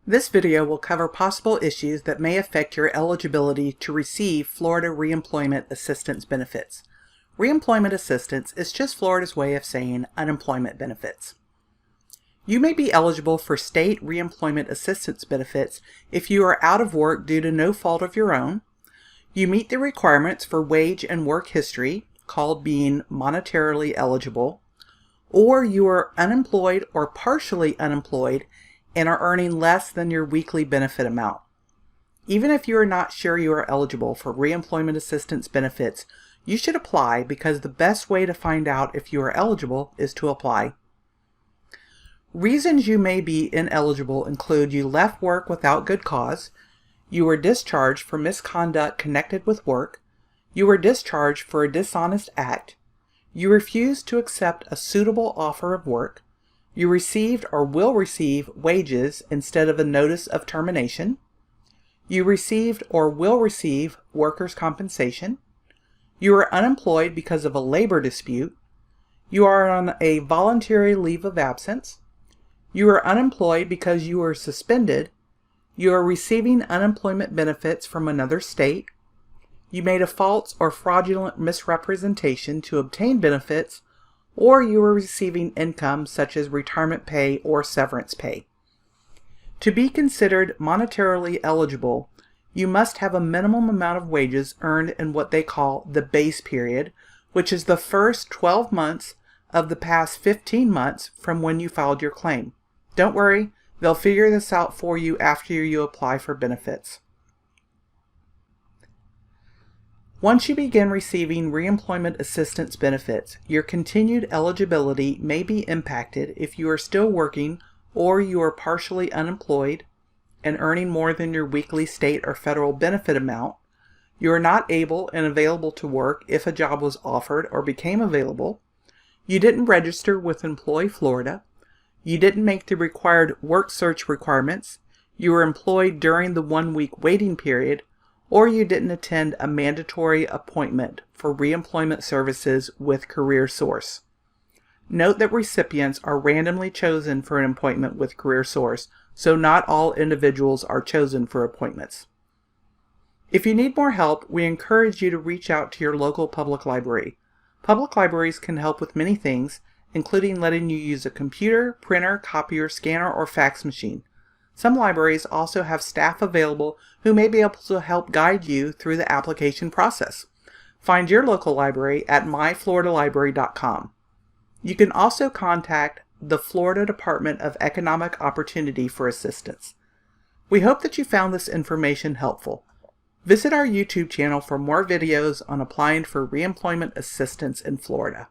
This video will cover possible issues that may affect your eligibility to receive Florida Reemployment Assistance benefits. Reemployment assistance is just Florida's way of saying unemployment benefits. You may be eligible for state reemployment assistance benefits if you are out of work due to no fault of your own, you meet the requirements for wage and work history, called being monetarily eligible, or you are unemployed or partially unemployed and are earning less than your weekly benefit amount. Even if you are not sure you are eligible for reemployment assistance benefits, you should apply because the best way to find out if you are eligible is to apply. Reasons you may be ineligible include you left work without good cause, you were discharged for misconduct connected with work, you were discharged for a dishonest act, you refused to accept a suitable offer of work, you received or will receive wages instead of a notice of termination, you received or will receive workers' compensation, you are unemployed because of a labor dispute, you are on a voluntary leave of absence, you are unemployed because you were suspended, you are receiving unemployment benefits from another state, you made a false or fraudulent misrepresentation to obtain benefits, or you are receiving income such as retirement pay or severance pay. To be considered monetarily eligible, you must have a minimum amount of wages earned in what they call the base period, which is the first 12 months of the past 15 months from when you filed your claim. Don't worry, they'll figure this out for you after you apply for benefits. Once you begin receiving reemployment assistance benefits, your continued eligibility may be impacted if you are still working or you are partially unemployed and earning more than your weekly state or federal benefit amount, you are not able and available to work if a job was offered or became available, you didn't register with Employ Florida, you didn't make the required work search requirements, you were employed during the 1-week waiting period, or you didn't attend a mandatory appointment for reemployment services with CareerSource. Note that recipients are randomly chosen for an appointment with CareerSource, so not all individuals are chosen for appointments. If you need more help, we encourage you to reach out to your local public library. Public libraries can help with many things, including letting you use a computer, printer, copier, scanner, or fax machine. Some libraries also have staff available who may be able to help guide you through the application process. Find your local library at myfloridalibrary.com. You can also contact the Florida Department of Economic Opportunity for assistance. We hope that you found this information helpful. Visit our YouTube channel for more videos on applying for reemployment assistance in Florida.